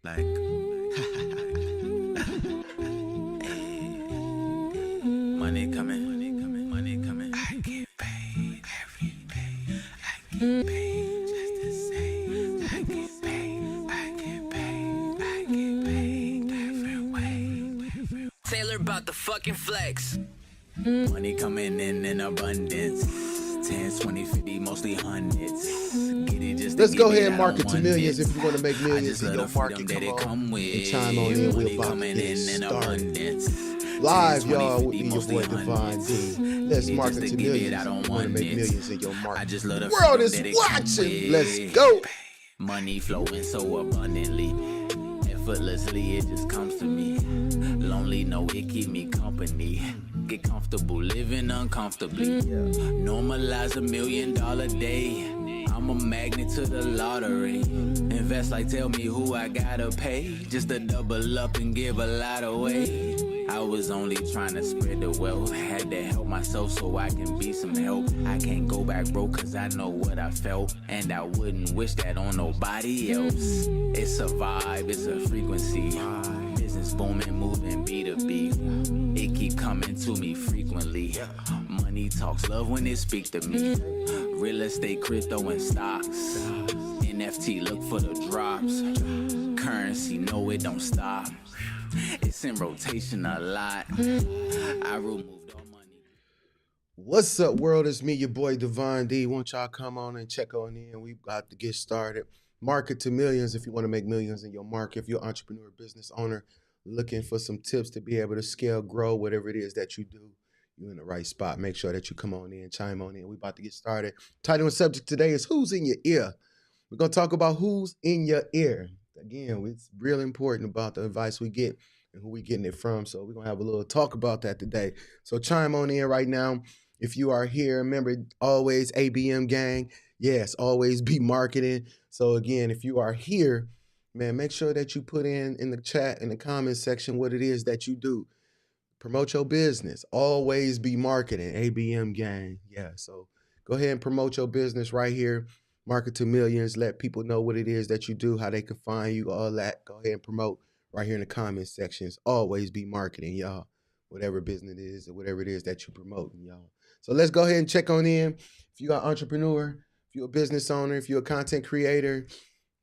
Like, money coming, money coming, money coming. I get paid every day. I get paid just the same. I get paid, I get paid, I get paid different way. Taylor about the fucking flex. Money coming in abundance. 10, 20, 50, mostly hundreds. Get it just Let's to go get ahead it, and I market don't to want millions it. if you want to make I millions just in love your the freedom market. that Come it come on with. and chime on in. We're Money about to coming get it in started. abundance. Live, 10, 20, y'all, with 50, me, your mostly boy Divine hundreds. D. Let's Get it market just to to get it, millions I if don't you want to want make it. millions in your I market. just love the World freedom is that it come watching. with. Let's go. Money flowing so abundantly, effortlessly, it just comes to me. Lonely, no, it keep me company. Get comfortable, living uncomfortably. Normalize $1 million day. I'm a magnet to the lottery. Invest like tell me who I gotta pay. Just to double up and give a lot away. I was only trying to spread the wealth. Had to help myself so I can be some help. I can't go back broke cause I know what I felt. And I wouldn't wish that on nobody else. It's a vibe, it's a frequency. Business booming, moving B2B. It keep coming to me frequently. Money talks, love when it speak to me. Real estate, crypto, and stocks. NFT, look for the drops. Currency, no, it don't stop. It's in rotation a lot. I removed all money. What's up, world? It's me, your boy Divine D. Won't y'all come on and check on in? We got to get started. Market to millions if you want to make millions in your market. If you're an entrepreneur, business owner, looking for some tips to be able to scale, grow, whatever it is that you do, you're in the right spot. Make sure that you come on in, chime on in. We about to get started. Title and subject today is Who's in Your Ear? We're going to talk about who's in your ear. Again, it's real important about the advice we get and who we getting it from. So we're going to have a little talk about that today. So chime on in right now. If you are here, remember always ABM gang. Yes, always be marketing. So again, if you are here, man, make sure that you put in the chat, in the comments section, what it is that you do. Promote your business. Always be marketing. ABM gang. Yeah. So go ahead and promote your business right here. Market to millions. Let people know what it is that you do, how they can find you, all that. Go ahead and promote right here in the comment sections. Always be marketing, y'all. Whatever business it is or whatever it is that you promote, y'all. So let's go ahead and check on in. If you are an entrepreneur, if you're a business owner, if you're a content creator,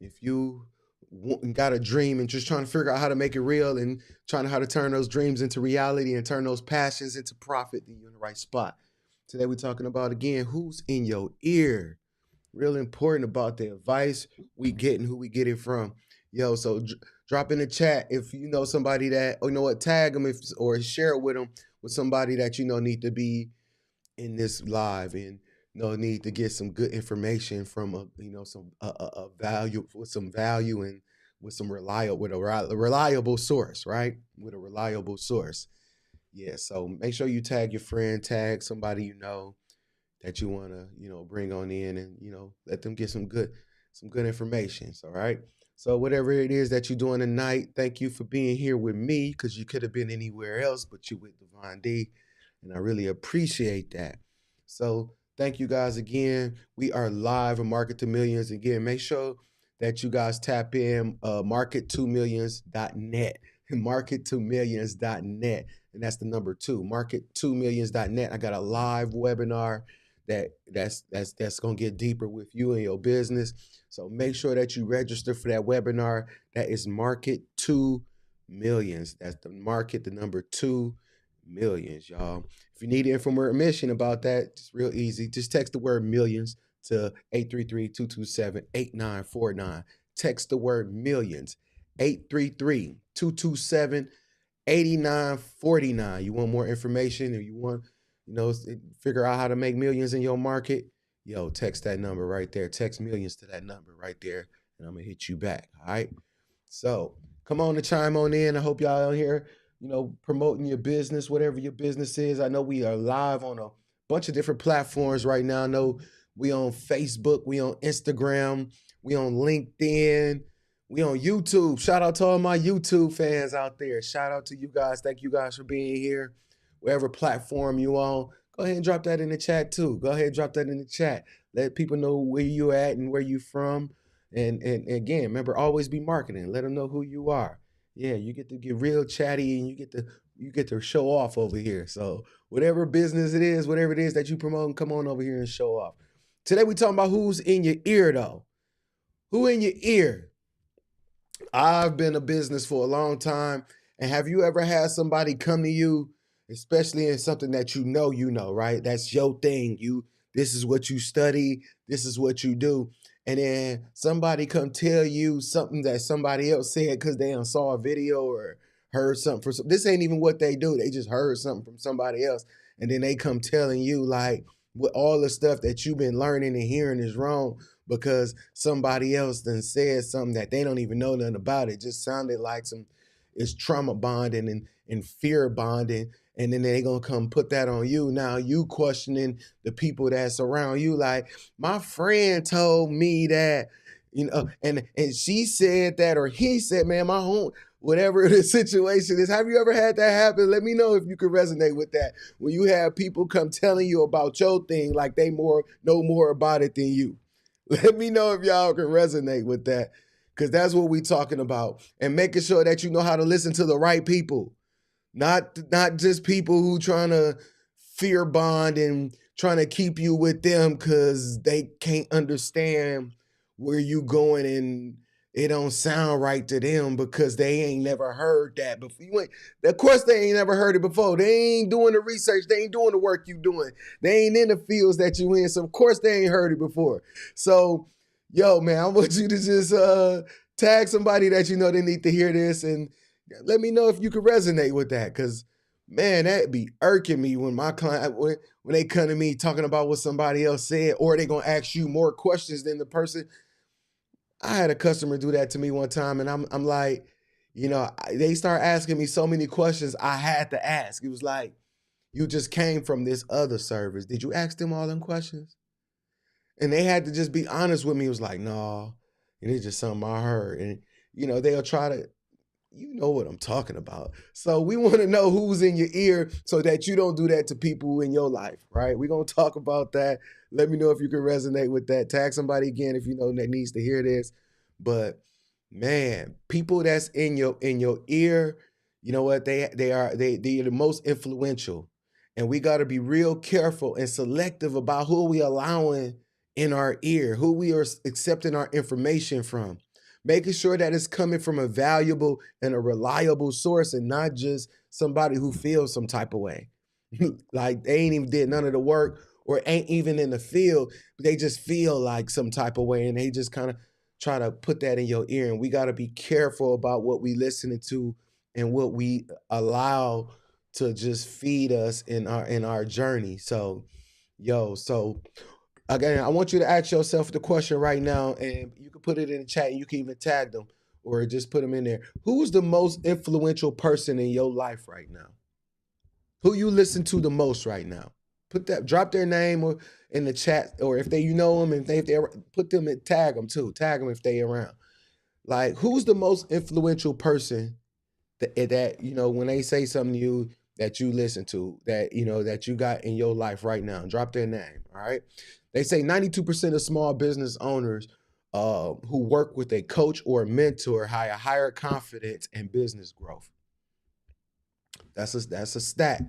if you got a dream and just trying to figure out how to make it real and trying to how to turn those dreams into reality and turn those passions into profit, then you're in the right spot. Today we're talking about, again, who's in your ear. Real important about the advice we get and who we get it from. Yo, so drop in the chat if you know somebody that, or you know what, tag them or share it with them with somebody that you know need to be in this live and need to get some good information from a value with some value and with some reliable source, right? With a reliable source. Yeah, so make sure you tag your friend, tag somebody you know that you want to, bring on in and, let them get some good information. All right. So whatever it is that you're doing tonight, thank you for being here with me because you could have been anywhere else, but you with Divine D. And I really appreciate that. So thank you guys again. We are live on Market to Millions. Again, make sure that you guys tap in market2millions.net. Market2millions.net. And that's the number 2, market2millions.net. I got a live webinar that's going to get deeper with you and your business. So make sure that you register for that webinar. That is Market 2 Millions. That's the market, the number 2 millions, y'all. If you need information about that, it's real easy. Just text the word millions to 833-227-8949. Text the word millions, 833-227-8949. You want more information or you want, figure out how to make millions in your market? Yo, text that number right there. Text millions to that number right there, and I'm going to hit you back, all right? So come on and chime on in. I hope y'all out here, promoting your business, whatever your business is. I know we are live on a bunch of different platforms right now. I know we on Facebook, we on Instagram, we on LinkedIn, we on YouTube. Shout out to all my YouTube fans out there. Shout out to you guys. Thank you guys for being here. Whatever platform you on, go ahead and drop that in the chat too. Go ahead and drop that in the chat. Let people know where you at and where you from. And again, remember, always be marketing. Let them know who you are. Yeah, you get to get real chatty and you get to show off over here. So whatever business it is, whatever it is that you promote, come on over here and show off. Today we talking about who's in your ear though. Who in your ear? I've been a business for a long time. And have you ever had somebody come to you, especially in something that you know, right? That's your thing. This is what you study, this is what you do. And then somebody come tell you something that somebody else said because they saw a video or heard something from this ain't even what they do. They just heard something from somebody else. And then they come telling you like what all the stuff that you've been learning and hearing is wrong because somebody else done said something that they don't even know nothing about. It just sounded like it's trauma bonding and fear bonding. And then they gonna come put that on you. Now you questioning the people that's around you, like, my friend told me that, and she said that, or he said, man, my home, whatever the situation is. Have you ever had that happen? Let me know if you can resonate with that. When you have people come telling you about your thing like they know more about it than you. Let me know if y'all can resonate with that, because that's what we talking about. And making sure that you know how to listen to the right people. Not just people who trying to fear bond and trying to keep you with them because they can't understand where you going and it don't sound right to them because they ain't never heard that before. Of course, they ain't never heard it before. They ain't doing the research. They ain't doing the work you doing. They ain't in the fields that you in. So, of course, they ain't heard it before. So, yo, man, I want you to just tag somebody that you know they need to hear this and let me know if you can resonate with that, because, man, that be irking me when my client, when they come to me talking about what somebody else said, or they going to ask you more questions than the person. I had a customer do that to me one time, and I'm like, they start asking me so many questions I had to ask. It was like, you just came from this other service. Did you ask them all them questions? And they had to just be honest with me. It was like, no, and it's just something I heard. And, they'll try to, you know what I'm talking about. So we want to know who's in your ear so that you don't do that to people in your life, right? We're going to talk about that. Let me know if you can resonate with that. Tag somebody again if you know that needs to hear this. But, man, people that's in your ear, you know what? They are the most influential. And we got to be real careful and selective about who we allowing in our ear, who we are accepting our information from. Making sure that it's coming from a valuable and a reliable source and not just somebody who feels some type of way. Like they ain't even did none of the work or ain't even in the field, but they just feel like some type of way and they just kind of try to put that in your ear. And we got to be careful about what we listening to and what we allow to just feed us in our journey. So, so again, I want you to ask yourself the question right now, and you can put it in the chat and you can even tag them or just put them in there. Who's the most influential person in your life right now? Who you listen to the most right now? Drop their name or in the chat, or if you know them, and if they put them and tag them too. Tag them if they around. Like, who's the most influential person that when they say something to you that you listen to, that that you got in your life right now? Drop their name. All right. They say 92% of small business owners who work with a coach or a mentor have higher confidence and business growth. That's a stat.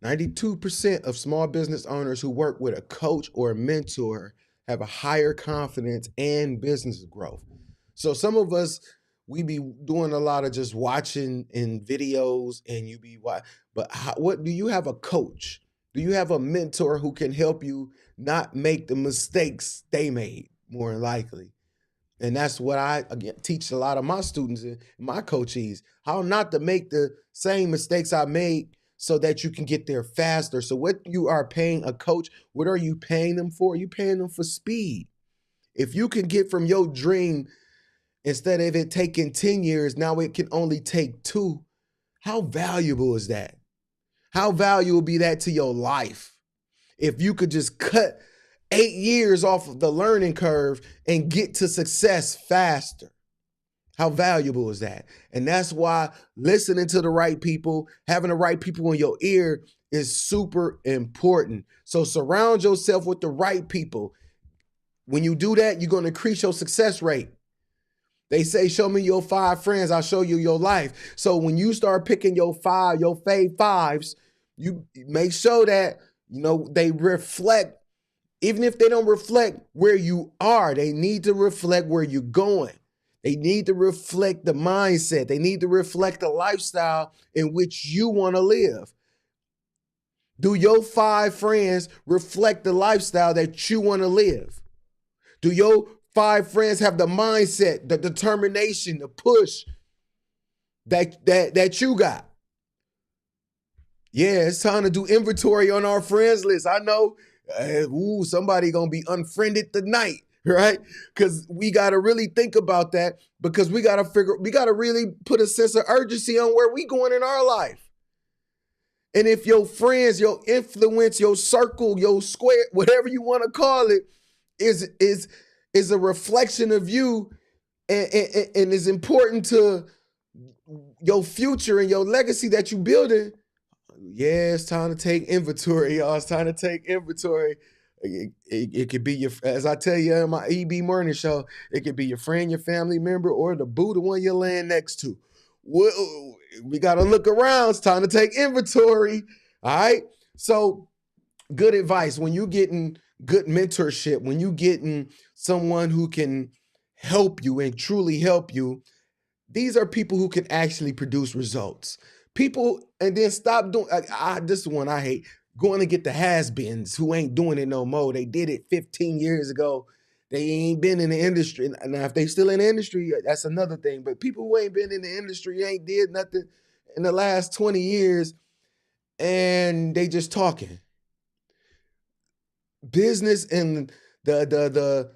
92% of small business owners who work with a coach or a mentor have a higher confidence and business growth. So some of us, we be doing a lot of just watching in videos, and you be but what do you have a coach? Do you have a mentor who can help you not make the mistakes they made, more than likely? And that's what I teach a lot of my students and my coachees, how not to make the same mistakes I made so that you can get there faster. So what you are paying a coach, what are you paying them for? You paying them for speed. If you can get from your dream, instead of it taking 10 years, now it can only take 2. How valuable is that? How valuable be that to your life? If you could just cut 8 years off of the learning curve and get to success faster. How valuable is that? And that's why listening to the right people, having the right people in your ear is super important. So surround yourself with the right people. When you do that, you're going to increase your success rate. They say, show me your 5 friends, I'll show you your life. So when you start picking your fave 5s, you make sure that, they reflect, even if they don't reflect where you are, they need to reflect where you're going. They need to reflect the mindset. They need to reflect the lifestyle in which you want to live. Do your 5 friends reflect the lifestyle that you want to live? Do your 5 friends have the mindset, the determination, the push that you got? Yeah, it's time to do inventory on our friends list. I know, somebody gonna be unfriended tonight, right? Because we gotta really think about that, because we gotta really put a sense of urgency on where we going in our life. And if your friends, your influence, your circle, your square, whatever you want to call it, is a reflection of you and is important to your future and your legacy that you building, yeah, it's time to take inventory, y'all. It's time to take inventory. It could be as I tell you in my EB morning show, it could be your friend, your family member, or the boo, the one you're laying next to. We got to look around. It's time to take inventory. All right. So good advice. When you're getting good mentorship, when you're getting someone who can help you and truly help you, these are people who can actually produce results. People, and then stop doing, this is one I hate, going to get the has-beens who ain't doing it no more. They did it 15 years ago. They ain't been in the industry. Now, if they still in the industry, that's another thing. But people who ain't been in the industry ain't did nothing in the last 20 years, and they just talking. Business and the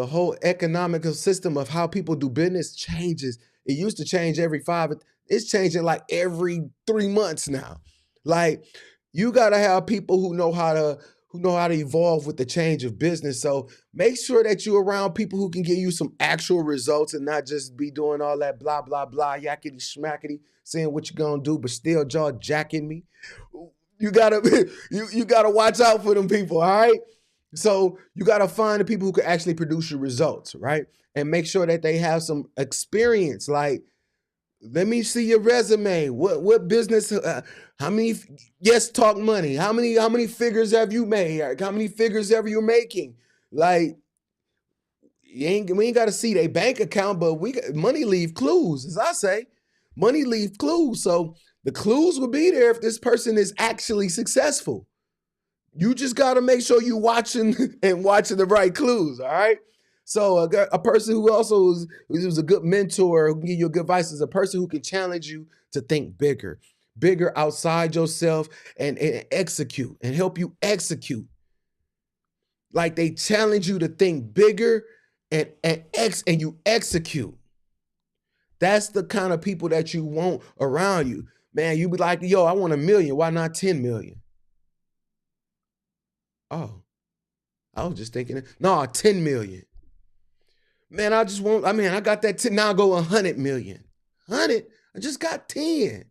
whole economical system of how people do business changes. It used to change every 5. It's changing like every 3 months now. Like, you gotta have people who know how to evolve with the change of business. So make sure that you're around people who can give you some actual results and not just be doing all that blah blah blah yakety schmackety, saying what you're gonna do, but still jaw jacking me. You gotta you gotta watch out for them people, all right? So you gotta find the people who can actually produce your results, right? And make sure that they have some experience. Like, let me see your resume. What business? How many? Yes, talk money. How many figures have you made? How many figures are you making? Like, we ain't got to see their bank account, but money leave clues, as I say. Money leave clues. So the clues will be there if this person is actually successful. You just got to make sure you watching the right clues, all right? So a person who also was a good mentor, who can give you good advice, is a person who can challenge you to think bigger outside yourself and execute and help you execute. Like, they challenge you to think bigger and you execute. That's the kind of people that you want around you. Man, you be like, yo, I want 1 million. Why not 10 million? Oh, I was just thinking, no, 10 million. Man, I got that 10. Now I go 100 million. 100? I just got 10.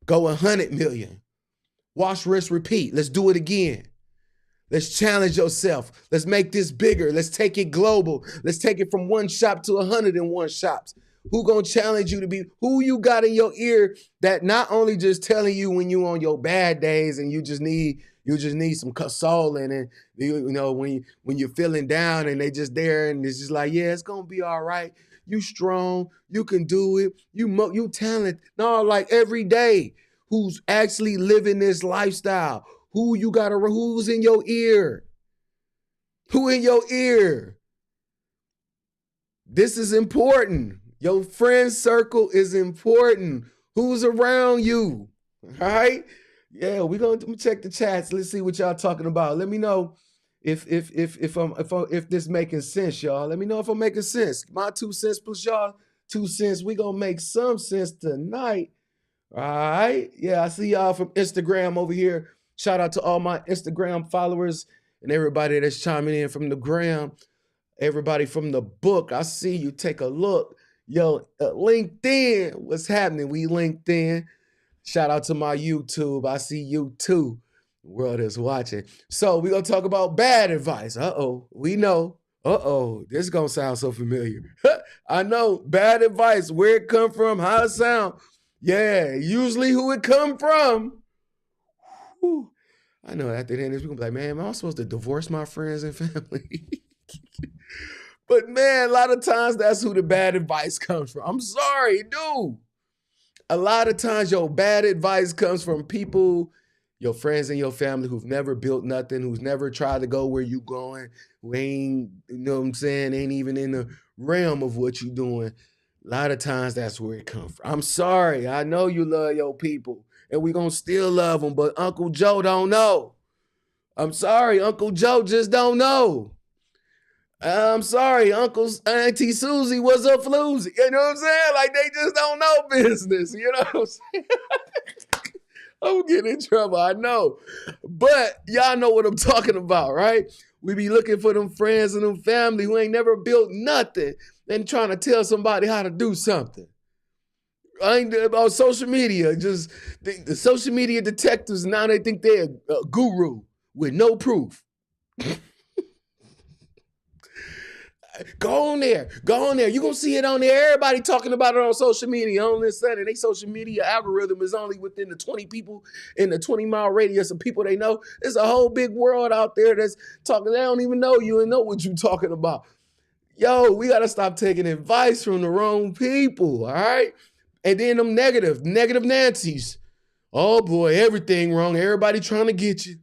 Go 100 million. Wash, rinse, repeat. Let's do it again. Let's challenge yourself. Let's make this bigger. Let's take it global. Let's take it from 1 shop to 101 shops. Who gonna challenge you to be who you got in your ear that not only just telling you when you on your bad days and you just need some consoling, and when you're feeling down and they just there and it's just like, yeah, it's gonna be all right. You strong, you can do it. You talented. No, like, every day, who's actually living this lifestyle? Who's in your ear? Who in your ear? This is important. Your friend circle is important. Who's around you? All right? Yeah, we're gonna check the chats. Let's see what y'all talking about. Let me know if this making sense, y'all. Let me know if I'm making sense. My 2 cents plus y'all 2 cents. We gonna make some sense tonight. All right. Yeah, I see y'all from Instagram over here. Shout out to all my Instagram followers and everybody that's chiming in from the gram. Everybody from the book, I see you. Take a look. Yo, LinkedIn, what's happening? We LinkedIn. Shout out to my YouTube. I see you too. World is watching. So we're going to talk about bad advice. Uh-oh. We know. Uh-oh. This is going to sound so familiar. I know. Bad advice. Where it come from. How it sound. Yeah. Usually who it come from. Whew. I know after the end, people be like, man, am I supposed to divorce my friends and family? But man, a lot of times that's who the bad advice comes from. I'm sorry, dude. A lot of times your bad advice comes from people, your friends and your family who've never built nothing, who's never tried to go where you going, who ain't, you know what I'm saying, ain't even in the realm of what you doing. A lot of times that's where it comes from. I'm sorry. I know you love your people and we gonna still love them, but Uncle Joe don't know. I'm sorry, Uncle Joe just don't know. I'm sorry, Auntie Susie was a floozy. You know what I'm saying? Like they just don't know business. You know what I'm saying? I'm getting in trouble, I know. But y'all know what I'm talking about, right? We be looking for them friends and them family who ain't never built nothing and trying to tell somebody how to do something. I ain't about social media. Just the social media detectives, now they think they're a guru with no proof. Go on there. Go on there. You're going to see it on there. Everybody talking about it on social media on this Sunday. They social media algorithm is only within the 20 people in the 20-mile radius of people they know. There's a whole big world out there that's talking. They don't even know you and know what you're talking about. Yo, we got to stop taking advice from the wrong people, all right? And then them negative Nancy's. Oh, boy, everything wrong. Everybody trying to get you.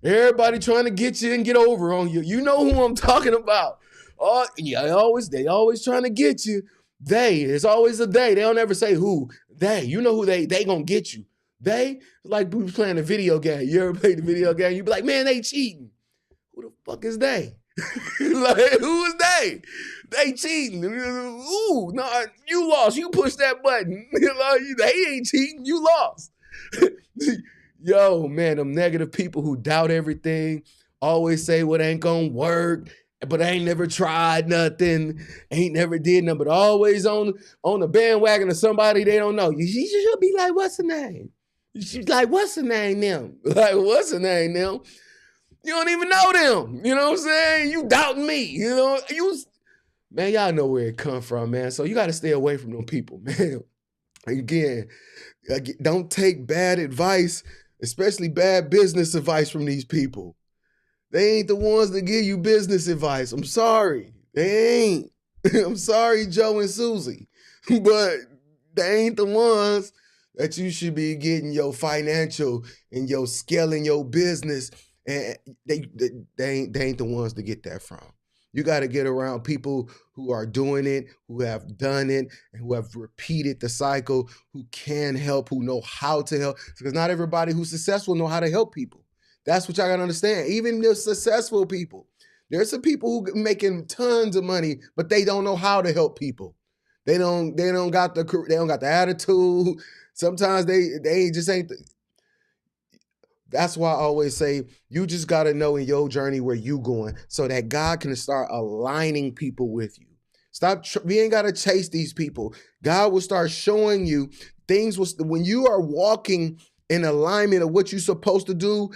Everybody trying to get you and get over on you. You know who I'm talking about. Oh, yeah, they always trying to get you. It's always a they. They don't ever say who. They. You know who they gonna get you. They, like we was playing a video game. You ever played the video game? You be like, man, they cheating. Who the fuck is they? Like, who is they? They cheating. Ooh, no, you lost. You push that button. They ain't cheating. You lost. Yo, man, them negative people who doubt everything, always say what ain't gonna work, but I ain't never tried nothing, ain't never did nothing, but always on the bandwagon of somebody they don't know. You should be like, what's the name? She's like, what's the name them? Like, what's the name them? You don't even know them. You know what I'm saying? You doubting me. You know, man, y'all know where it come from, man. So you got to stay away from them people, man. Again, don't take bad advice, especially bad business advice from these people. They ain't the ones that give you business advice. I'm sorry. They ain't. I'm sorry, Joe and Susie. But they ain't the ones that you should be getting your financial and your scaling your business. And they ain't the ones to get that from. You got to get around people who are doing it, who have done it, and who have repeated the cycle, who can help, who know how to help. Because not everybody who's successful know how to help people. That's what y'all got to understand. Even the successful people, there's some people who making tons of money, but they don't know how to help people. They don't got the attitude. Sometimes they just ain't. That's why I always say you just got to know in your journey where you going so that God can start aligning people with you. We ain't got to chase these people. God will start showing you things. When you are walking in alignment of what you're supposed to do,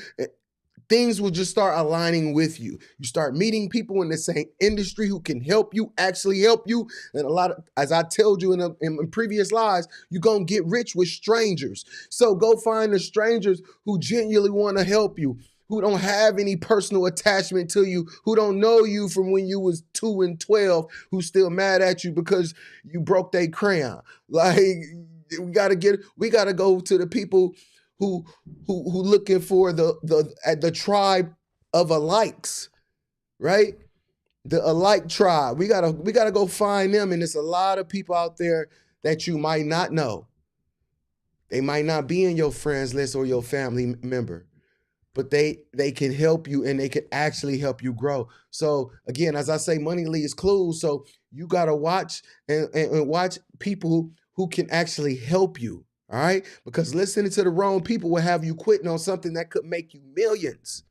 things will just start aligning with you. You start meeting people in the same industry who can help you, actually help you. And a lot of, as I told you in previous lives, you're going to get rich with strangers. So go find the strangers who genuinely want to help you, who don't have any personal attachment to you, who don't know you from when you was 2 and 12, who's still mad at you because you broke their crayon. Like, we got to go to the people who looking for the tribe of alikes, right? The alike tribe. We gotta go find them. And there's a lot of people out there that you might not know. They might not be in your friends list or your family member, but they can help you and they can actually help you grow. So again, as I say, money leaves clues. So you gotta watch and watch people who can actually help you. All right? Because listening to the wrong people will have you quitting on something that could make you millions.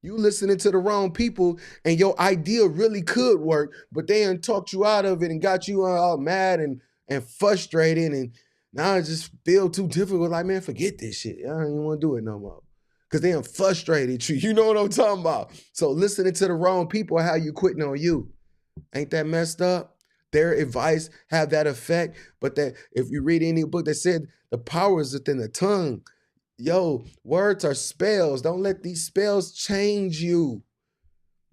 You listening to the wrong people and your idea really could work, but they done talked you out of it and got you all mad and frustrated. And now it just feel too difficult. Like, man, forget this shit. I don't even want to do it no more. because they done frustrated you. You know what I'm talking about? So listening to the wrong people, how you quitting on you. Ain't that messed up? Their advice have that effect. But that if you read any book that said the power is within the tongue, yo, words are spells. Don't let these spells change you.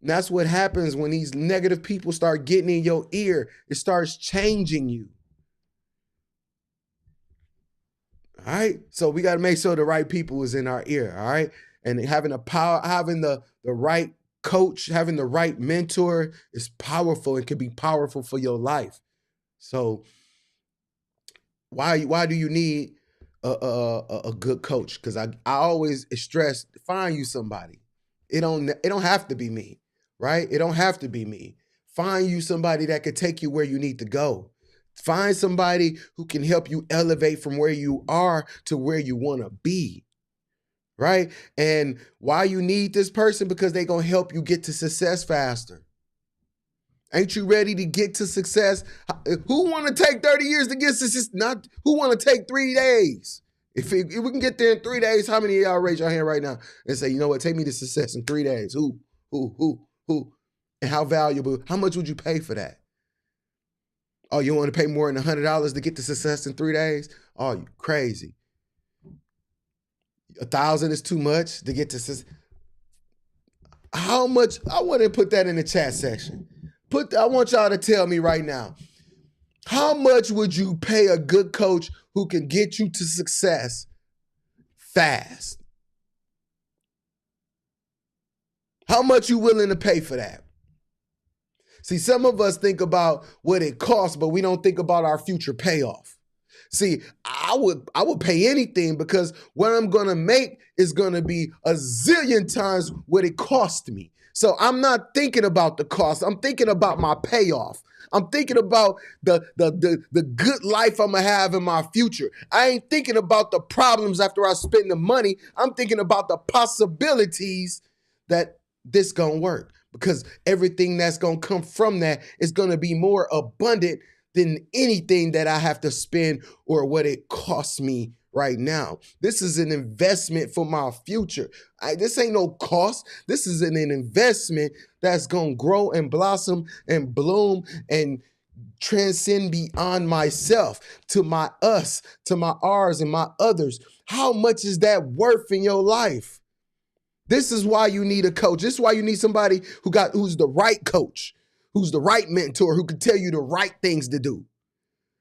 And that's what happens when these negative people start getting in your ear. It starts changing you. All right. So we got to make sure the right people is in our ear. All right. And having the right coach, having the right mentor is powerful and can be powerful for your life. So why do you need a good coach? Because I always stress, find you somebody. It don't have to be me, right? It don't have to be me. Find you somebody that could take you where you need to go. Find somebody who can help you elevate from where you are to where you want to be, right? And why you need this person? Because they're going to help you get to success faster. Ain't you ready to get to success? Who want to take 30 years to get success? Not who want to take 3 days? If we can get there in 3 days, how many of y'all raise your hand right now and say, you know what, take me to success in 3 days? Who? And how valuable? How much would you pay for that? Oh, you want to pay more than $100 to get to success in 3 days? Oh, you crazy. 1,000 is too much to get to success. How much? I want to put that in the chat section. I want y'all to tell me right now, how much would you pay a good coach who can get you to success fast? How much you willing to pay for that? See, some of us think about what it costs, but we don't think about our future payoff. See, I would pay anything because what I'm going to make is going to be a zillion times what it cost me. So I'm not thinking about the cost. I'm thinking about my payoff. I'm thinking about the good life I'm going to have in my future. I ain't thinking about the problems after I spend the money. I'm thinking about the possibilities that this going to work, because everything that's going to come from that is going to be more abundant than anything that I have to spend or what it costs me right now. This is an investment for my future. This ain't no cost. This is an investment that's going to grow and blossom and bloom and transcend beyond myself to my us, to my ours and my others. How much is that worth in your life? This is why you need a coach. This is why you need somebody who's the right coach, who's the right mentor, who can tell you the right things to do,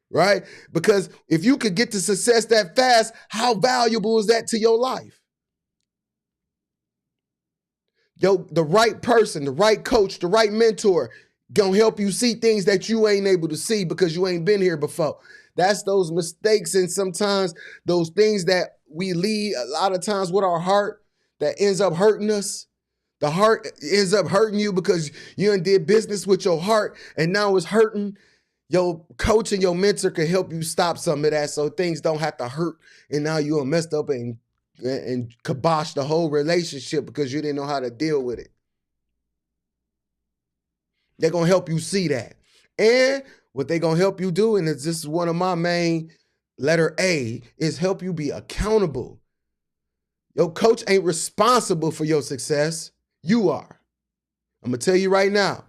right? Because if you could get to success that fast, how valuable is that to your life? Yo, the right person, the right coach, the right mentor gonna help you see things that you ain't able to see because you ain't been here before. That's those mistakes and sometimes those things that we lead a lot of times with our heart that ends up hurting us. The heart ends up hurting you because you done did business with your heart and now it's hurting. Your coach and your mentor can help you stop some of that so things don't have to hurt and now you're messed up and kibosh the whole relationship because you didn't know how to deal with it. They're going to help you see that. And what they're going to help you do, and this is one of my main, letter A, is help you be accountable. Your coach ain't responsible for your success. You are. I'm going to tell you right now.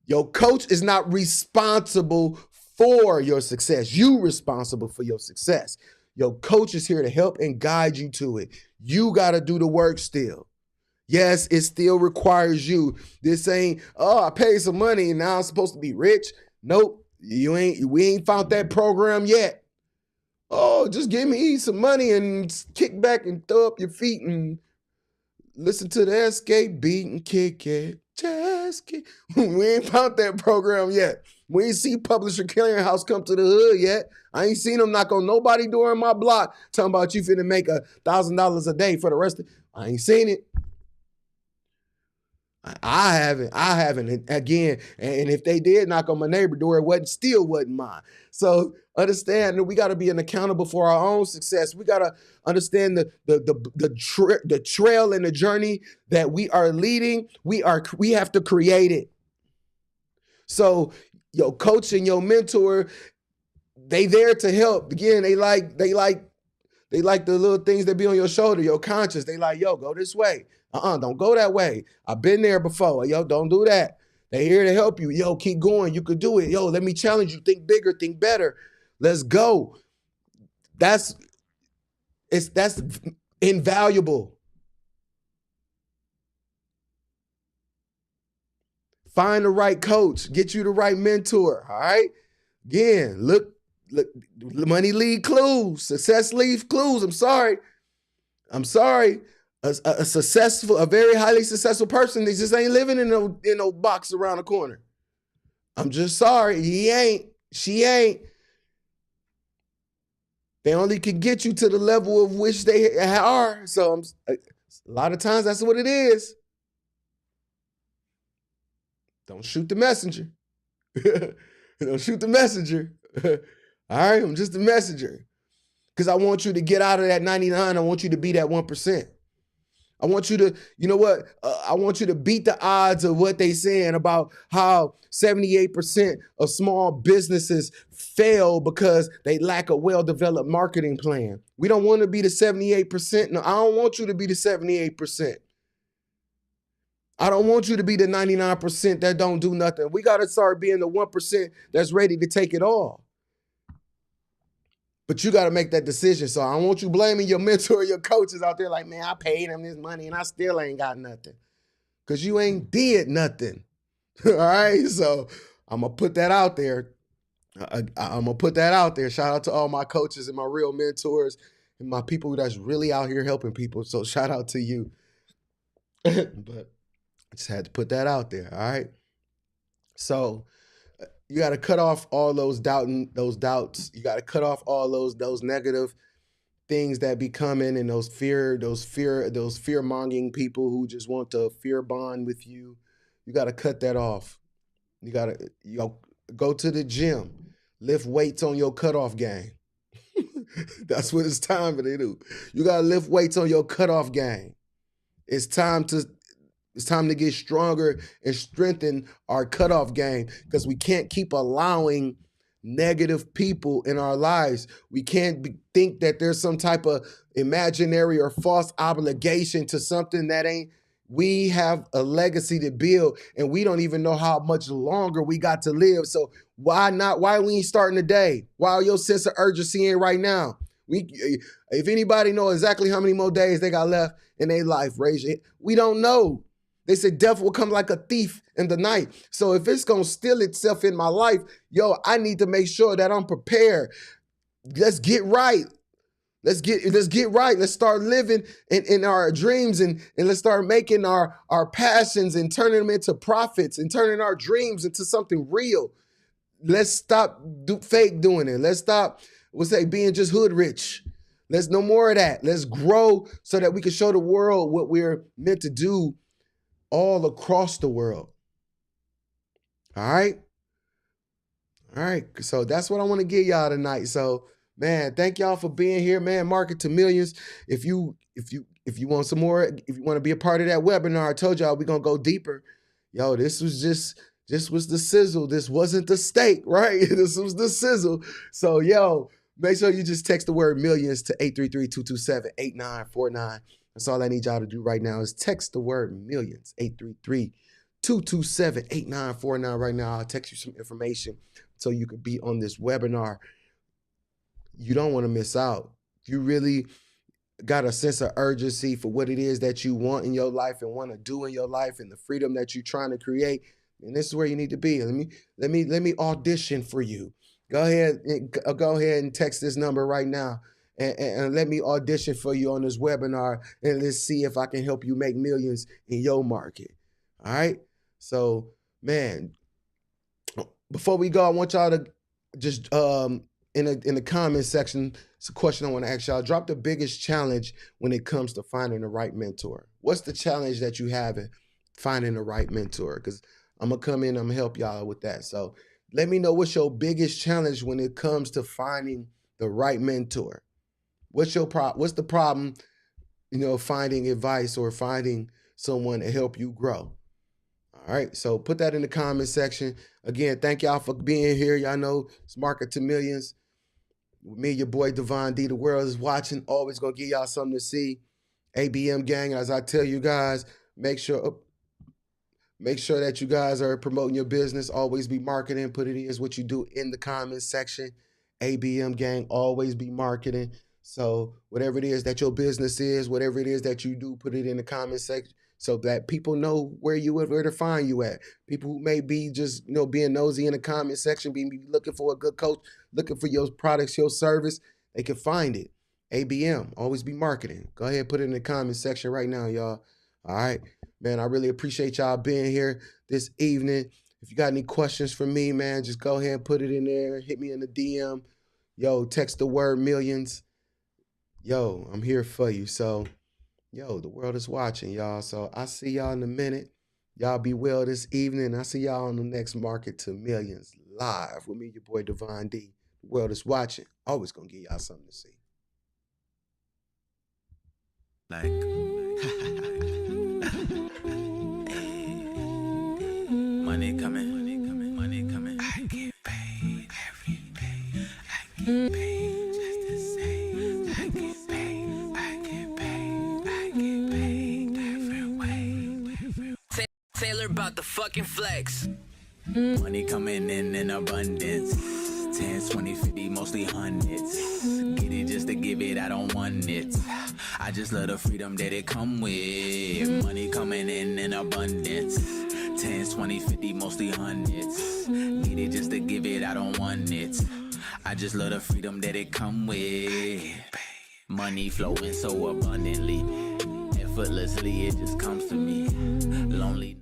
Your coach is not responsible for your success. You responsible for your success. Your coach is here to help and guide you to it. You got to do the work still. Yes, it still requires you. This ain't, oh, I paid some money and now I'm supposed to be rich. Nope, we ain't found that program yet. Oh, just give me some money and kick back and throw up your feet and listen to the escape beat and kick it. Just kick. We ain't found that program yet. We ain't see Publisher Clearinghouse come to the hood yet. I ain't seen them knock on nobody door in my block talking about you finna make $1,000 a day for the rest of it. I ain't seen it. I haven't. And again, and if they did knock on my neighbor door, it still wasn't mine. So understand that we got to be accountable for our own success. We got to understand the trail and the journey that we are leading. We have to create it. So your coach and your mentor, they there to help. Again, they like They like the little things that be on your shoulder, your conscience. They like, yo, go this way. Don't go that way. I've been there before. Yo, don't do that. They here to help you. Yo, keep going. You could do it. Yo, let me challenge you. Think bigger, think better. Let's go. That's invaluable. Find the right coach. Get you the right mentor. All right. Again, look, money lead clues. Success leaves clues. I'm sorry. A very highly successful person, they just ain't living in no box around the corner. I'm just sorry. He ain't. She ain't. They only can get you to the level of which they are. So a lot of times that's what it is. Don't shoot the messenger. Don't shoot the messenger. All right, I'm just a messenger. Because I want you to get out of that 99. I want you to be that 1%. I want you to, you know what? I want you to beat the odds of what they saying about how 78% of small businesses fail because they lack a well-developed marketing plan. We don't want to be the 78%. No, I don't want you to be the 78%. I don't want you to be the 99% that don't do nothing. We got to start being the 1% that's ready to take it all. But you got to make that decision. So I don't want you blaming your mentor, your coaches out there like, man, I paid him this money and I still ain't got nothing. Because you ain't did nothing. All right? So I'm going to put that out there. I'm going to put that out there. Shout out to all my coaches and my real mentors and my people that's really out here helping people. So shout out to you. But I just had to put that out there. All right? So you got to cut off all those doubts. You got to cut off all those negative things that be coming and those fear-mongering people who just want to fear bond with you. You got to cut that off. You got to go to the gym, lift weights on your cutoff game. That's what it's time for they do. You got to lift weights on your cutoff game. It's time to get stronger and strengthen our cutoff game because we can't keep allowing negative people in our lives. We can't think that there's some type of imaginary or false obligation to something that ain't. We have a legacy to build and we don't even know how much longer we got to live. So why we ain't starting today? Why your sense of urgency ain't right now? If anybody know exactly how many more days they got left in their life, raise your hand. We don't know. They said death will come like a thief in the night. So if it's going to steal itself in my life, I need to make sure that I'm prepared. Let's get right. Let's get right. Let's start living in our dreams and let's start making our passions and turning them into profits and turning our dreams into something real. Let's stop fake doing it. Let's stop, being just hood rich. Let's no more of that. Let's grow so that we can show the world what we're meant to do all across the world. All right. So that's what I want to give y'all tonight. So, man, thank y'all for being here, man. Market to Millions. If you want some more, if you want to be a part of that webinar, I told y'all we're gonna go deeper. This was the sizzle. This wasn't the steak, right? This was the sizzle. So, make sure you just text the word millions to 833-227-8949. That's all I need y'all to do right now is text the word millions, 833-227-8949 right now. I'll text you some information so you could be on this webinar. You don't want to miss out. If you really got a sense of urgency for what it is that you want in your life and want to do in your life and the freedom that you're trying to create, and this is where you need to be. Let me audition for you. Go ahead and text this number right now. And let me audition for you on this webinar and let's see if I can help you make millions in your market. All right. So, man, before we go, I want y'all to just in the comment section, it's a question I want to ask y'all. Drop the biggest challenge when it comes to finding the right mentor. What's the challenge that you have in finding the right mentor? Because I'm gonna come in, I'm gonna help y'all with that. So let me know what's your biggest challenge when it comes to finding the right mentor. What's the problem, finding advice or finding someone to help you grow? All right, so put that in the comment section. Again, thank y'all for being here. Y'all know it's Market to Millions. Me, your boy Devon D. The world is watching. Always gonna give y'all something to see. ABM gang, as I tell you guys, make sure that you guys are promoting your business. Always be marketing. Put it is what you do in the comments section. ABM gang, always be marketing. So whatever it is that your business is, whatever it is that you do, put it in the comment section so that people know where to find you at. People who may be just being nosy in the comment section, be looking for a good coach, looking for your products, your service, they can find it. ABM, always be marketing. Go ahead and put it in the comment section right now, y'all. All right, man, I really appreciate y'all being here this evening. If you got any questions for me, man, just go ahead and put it in there. Hit me in the DM. Yo, text the word millions. Yo, I'm here for you. So, yo, the world is watching, y'all. So I see y'all in a minute. Y'all be well this evening. I see y'all on the next Market to Millions live with me, your boy Devon D. The world is watching. Always gonna give y'all something to see. Like, money coming, money coming, money coming. I get paid every day. I get paid just the same. I get paid, I get paid, I get paid different way. Taylor about the fucking flex. Money coming in abundance. 10s, 20, 50, mostly hundreds. Get it just to give it, I don't want it. I just love the freedom that it come with. Money coming in abundance. 10s, 20, 50, mostly hundreds. Get it just to give it, I don't want it. I just love the freedom that it come with. Money flowing so abundantly. Effortlessly, it just comes to me. Lonely.